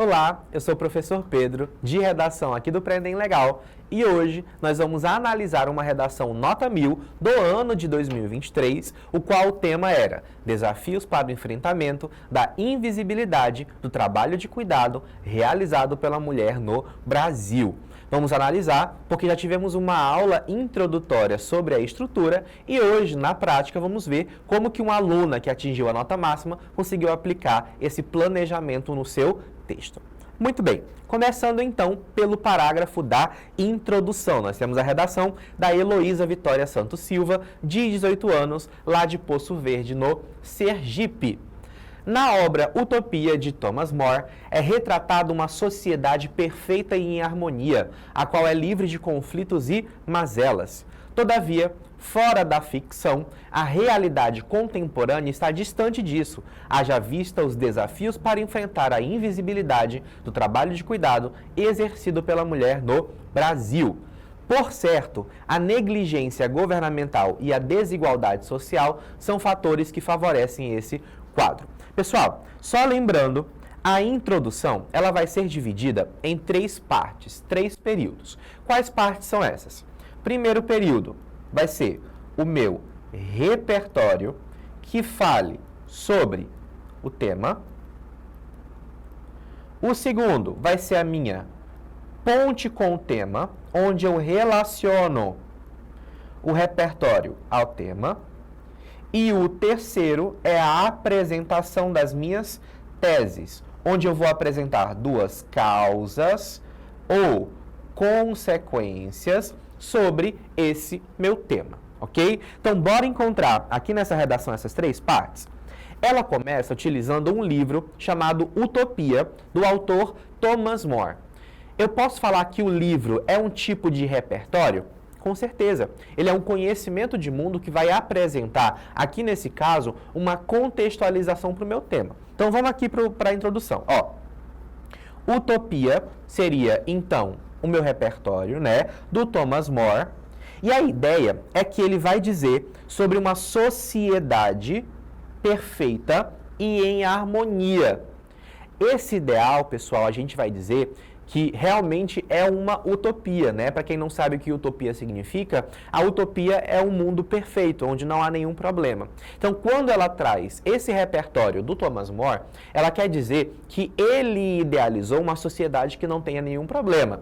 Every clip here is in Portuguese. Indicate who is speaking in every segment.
Speaker 1: Olá, eu sou o professor Pedro, de redação aqui do Prendem Legal, e hoje nós vamos analisar uma redação nota 1000 do ano de 2023, o qual o tema era Desafios para o enfrentamento da invisibilidade do trabalho de cuidado realizado pela mulher no Brasil. Vamos analisar porque já tivemos uma aula introdutória sobre a estrutura e hoje, na prática, vamos ver como que uma aluna que atingiu a nota máxima conseguiu aplicar esse planejamento no seu texto. Muito bem, começando então pelo parágrafo da introdução. Nós temos a redação da Heloísa Vitória Santos Silva, de 18 anos, lá de Poço Verde, no Sergipe. Na obra Utopia, de Thomas More, é retratada uma sociedade perfeita e em harmonia, a qual é livre de conflitos e mazelas. Todavia, fora da ficção, a realidade contemporânea está distante disso, haja vista os desafios para enfrentar a invisibilidade do trabalho de cuidado exercido pela mulher no Brasil. Por certo, a negligência governamental e a desigualdade social são fatores que favorecem esse quadro. Pessoal, só lembrando, a introdução ela vai ser dividida em 3 partes, 3 períodos. Quais partes são essas? Primeiro período vai ser o meu repertório, que fale sobre o tema. O segundo vai ser a minha ponte com o tema, onde eu relaciono o repertório ao tema. E o terceiro é a apresentação das minhas teses, onde eu vou apresentar 2 causas ou consequências sobre esse meu tema, ok? Então, bora encontrar aqui nessa redação essas 3 partes. Ela começa utilizando um livro chamado Utopia, do autor Thomas More. Eu posso falar que o livro é um tipo de repertório? Com certeza. Ele é um conhecimento de mundo que vai apresentar, aqui nesse caso, uma contextualização para o meu tema. Então, vamos aqui para a introdução. Utopia seria, então, o meu repertório, né, do Thomas More. E a ideia é que ele vai dizer sobre uma sociedade perfeita e em harmonia. Esse ideal, pessoal, a gente vai dizer que realmente é uma utopia, né? Para quem não sabe o que utopia significa, a utopia é um mundo perfeito, onde não há nenhum problema. Então, quando ela traz esse repertório do Thomas More, ela quer dizer que ele idealizou uma sociedade que não tenha nenhum problema.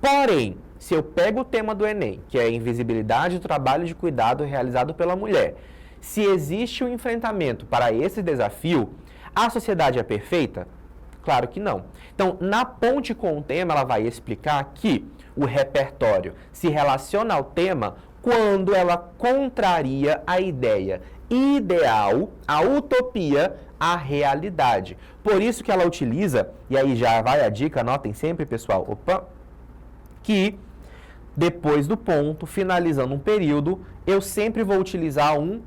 Speaker 1: Porém, se eu pego o tema do Enem, que é a invisibilidade do trabalho de cuidado realizado pela mulher, se existe um enfrentamento para esse desafio, a sociedade é perfeita? Claro que não. Então, na ponte com o tema, ela vai explicar que o repertório se relaciona ao tema quando ela contraria a ideia ideal, a utopia, a realidade. Por isso que ela utiliza, e aí já vai a dica, anotem sempre, pessoal, que depois do ponto, finalizando um período, eu sempre vou utilizar um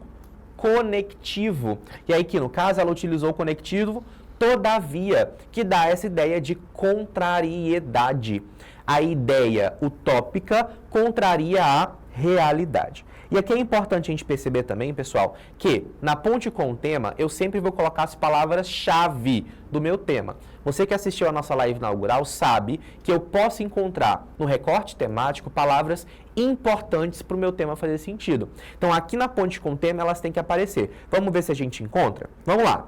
Speaker 1: conectivo. E aí que, no caso, ela utilizou o conectivo todavia, que dá essa ideia de contrariedade. A ideia utópica contraria a realidade. E aqui é importante a gente perceber também, pessoal, que na ponte com o tema, eu sempre vou colocar as palavras-chave do meu tema. Você que assistiu a nossa live inaugural sabe que eu posso encontrar no recorte temático palavras importantes para o meu tema fazer sentido. Então, aqui na ponte com o tema, elas têm que aparecer. Vamos ver se a gente encontra? Vamos lá.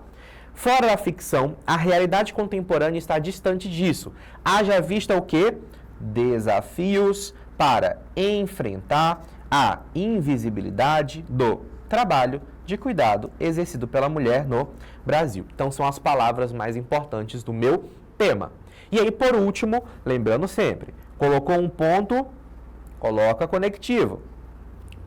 Speaker 1: Fora da ficção, a realidade contemporânea está distante disso. Haja vista o quê? Desafios para enfrentar a invisibilidade do trabalho de cuidado exercido pela mulher no Brasil. Então, são as palavras mais importantes do meu tema. E aí, por último, lembrando sempre, colocou um ponto, coloca conectivo.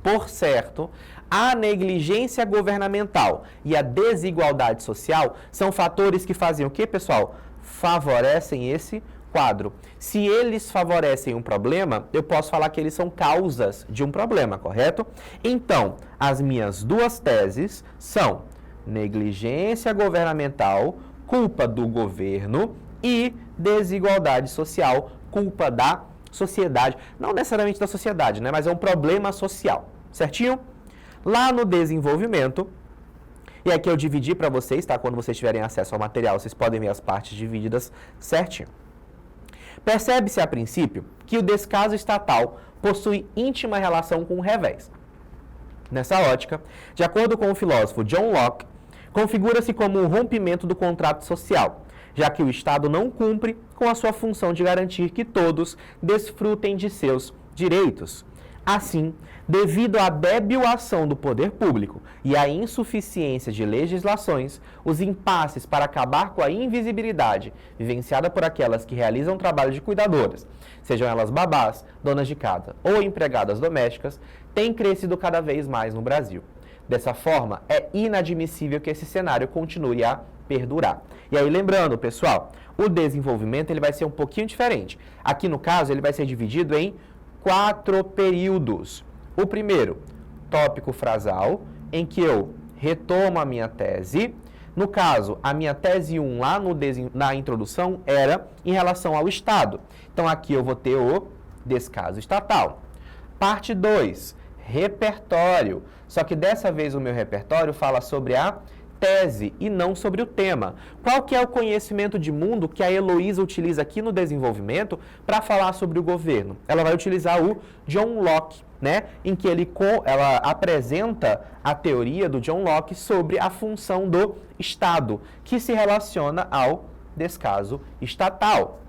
Speaker 1: Por certo, a negligência governamental e a desigualdade social são fatores que fazem o quê, pessoal? Favorecem esse quadro. Se eles favorecem um problema, eu posso falar que eles são causas de um problema, correto? Então, as minhas 2 teses são negligência governamental, culpa do governo, e desigualdade social, culpa da sociedade. Não necessariamente da sociedade, né? Mas é um problema social, certinho? Lá no desenvolvimento, E aqui eu dividi para vocês, tá? Quando vocês tiverem acesso ao material, vocês podem ver as partes divididas certinho. Percebe-se a princípio que o descaso estatal possui íntima relação com o revés. Nessa ótica, de acordo com o filósofo John Locke, configura-se como um rompimento do contrato social, já que o Estado não cumpre com a sua função de garantir que todos desfrutem de seus direitos. Assim, devido à débil ação do poder público e à insuficiência de legislações, os impasses para acabar com a invisibilidade vivenciada por aquelas que realizam trabalho de cuidadoras, sejam elas babás, donas de casa ou empregadas domésticas, têm crescido cada vez mais no Brasil. Dessa forma, é inadmissível que esse cenário continue a perdurar. E aí, lembrando, pessoal, o desenvolvimento ele vai ser um pouquinho diferente. Aqui, no caso, ele vai ser dividido em 4 períodos. O primeiro, tópico frasal, em que eu retomo a minha tese. No caso, a minha tese 1 lá na introdução era em relação ao Estado. Então, aqui eu vou ter o descaso estatal. Parte 2, repertório. Só que dessa vez o meu repertório fala sobre a tese e não sobre o tema. Qual que é o conhecimento de mundo que a Heloísa utiliza aqui no desenvolvimento para falar sobre o governo? Ela vai utilizar o John Locke, né? Em que ela apresenta a teoria do John Locke sobre a função do Estado, que se relaciona ao descaso estatal.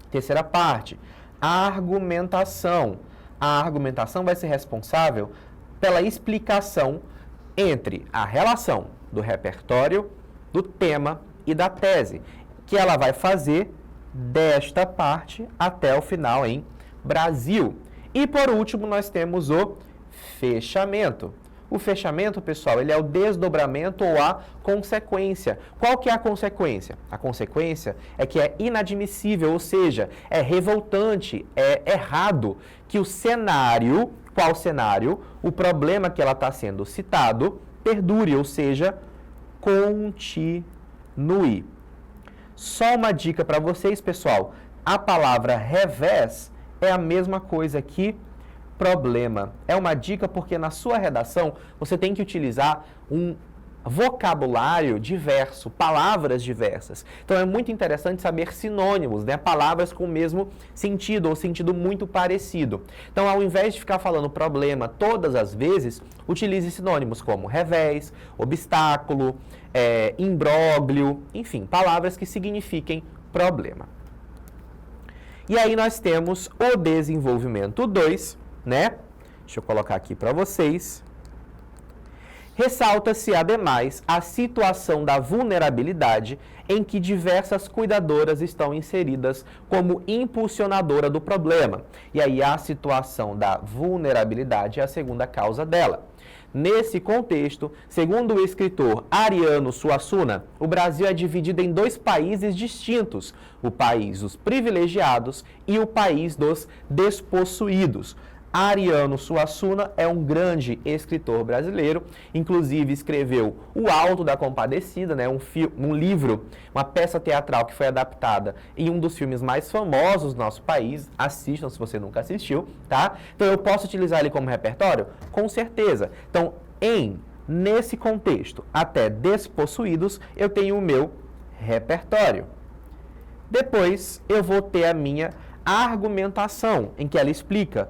Speaker 1: Terceira parte, a argumentação. A argumentação vai ser responsável pela explicação entre a relação do repertório, do tema e da tese, que ela vai fazer desta parte até o final em Brasil. E por último, nós temos o fechamento. O fechamento, pessoal, ele é o desdobramento ou a consequência. Qual que é a consequência? A consequência é que é inadmissível, ou seja, é revoltante, é errado que o cenário, qual cenário? O problema que ela está sendo citado, perdure, ou seja, continue. Só uma dica para vocês, pessoal. A palavra revés é a mesma coisa que problema. É uma dica porque na sua redação você tem que utilizar um vocabulário diverso, palavras diversas. Então é muito interessante saber sinônimos, né? Palavras com o mesmo sentido ou sentido muito parecido. Então, ao invés de ficar falando problema todas as vezes, utilize sinônimos como revés, obstáculo, imbróglio, enfim, palavras que signifiquem problema. E aí nós temos o desenvolvimento 2, né? Deixa eu colocar aqui para vocês. Ressalta-se, ademais, a situação da vulnerabilidade em que diversas cuidadoras estão inseridas como impulsionadora do problema. E aí a situação da vulnerabilidade é a segunda causa dela. Nesse contexto, segundo o escritor Ariano Suassuna, o Brasil é dividido em 2 países distintos, o país dos privilegiados e o país dos despossuídos. Ariano Suassuna é um grande escritor brasileiro, inclusive escreveu O Alto da Compadecida, né, um livro, uma peça teatral que foi adaptada em um dos filmes mais famosos do nosso país. Assistam se você nunca assistiu, tá? Então eu posso utilizar ele como repertório? Com certeza. Então, nesse contexto, até despossuídos, eu tenho o meu repertório. Depois eu vou ter a minha argumentação, em que ela explica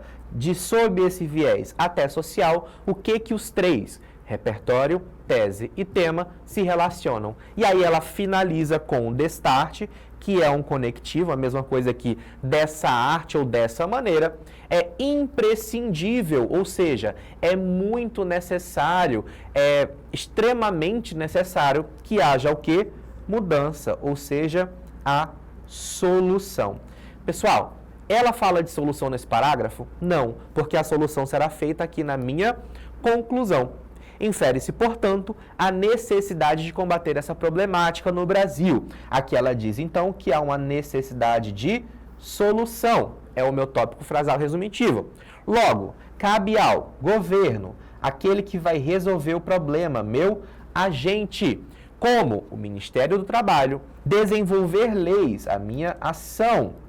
Speaker 1: sob esse viés até social, o que os 3, repertório, tese e tema, se relacionam. E aí ela finaliza com o destarte, que é um conectivo, a mesma coisa que dessa arte ou dessa maneira, é imprescindível, ou seja, é muito necessário, é extremamente necessário que haja o quê? Mudança, ou seja, a solução. Pessoal, ela fala de solução nesse parágrafo? Não, porque a solução será feita aqui na minha conclusão. Infere-se, portanto, a necessidade de combater essa problemática no Brasil. Aqui ela diz, então, que há uma necessidade de solução. É o meu tópico frasal resumitivo. Logo, cabe ao governo, aquele que vai resolver o problema, meu agente, como o Ministério do Trabalho, desenvolver leis, a minha ação,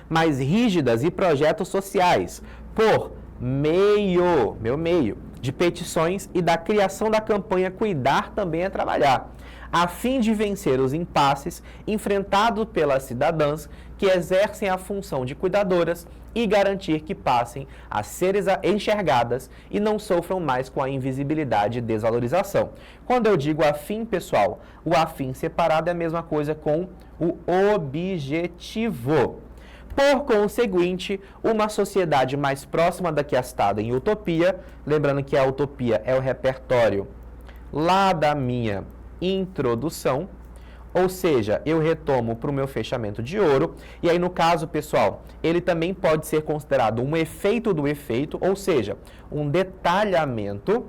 Speaker 1: mais rígidas e projetos sociais, por meio de petições e da criação da campanha Cuidar Também é Trabalhar, a fim de vencer os impasses enfrentados pelas cidadãs que exercem a função de cuidadoras e garantir que passem a ser enxergadas e não sofram mais com a invisibilidade e desvalorização. Quando eu digo afim, pessoal, o afim separado é a mesma coisa com o objetivo. Por conseguinte, uma sociedade mais próxima da que está em utopia, lembrando que a utopia é o repertório lá da minha introdução, ou seja, eu retomo para o meu fechamento de ouro, e aí no caso, pessoal, ele também pode ser considerado um efeito do efeito, ou seja, um detalhamento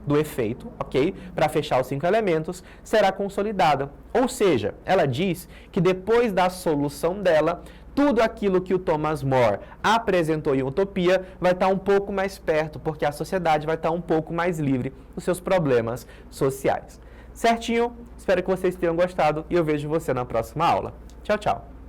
Speaker 1: do efeito, ok? Para fechar os 5 elementos, será consolidada. Ou seja, ela diz que depois da solução dela, tudo aquilo que o Thomas More apresentou em Utopia vai estar um pouco mais perto, porque a sociedade vai estar um pouco mais livre dos seus problemas sociais. Certinho? Espero que vocês tenham gostado e eu vejo você na próxima aula. Tchau, tchau!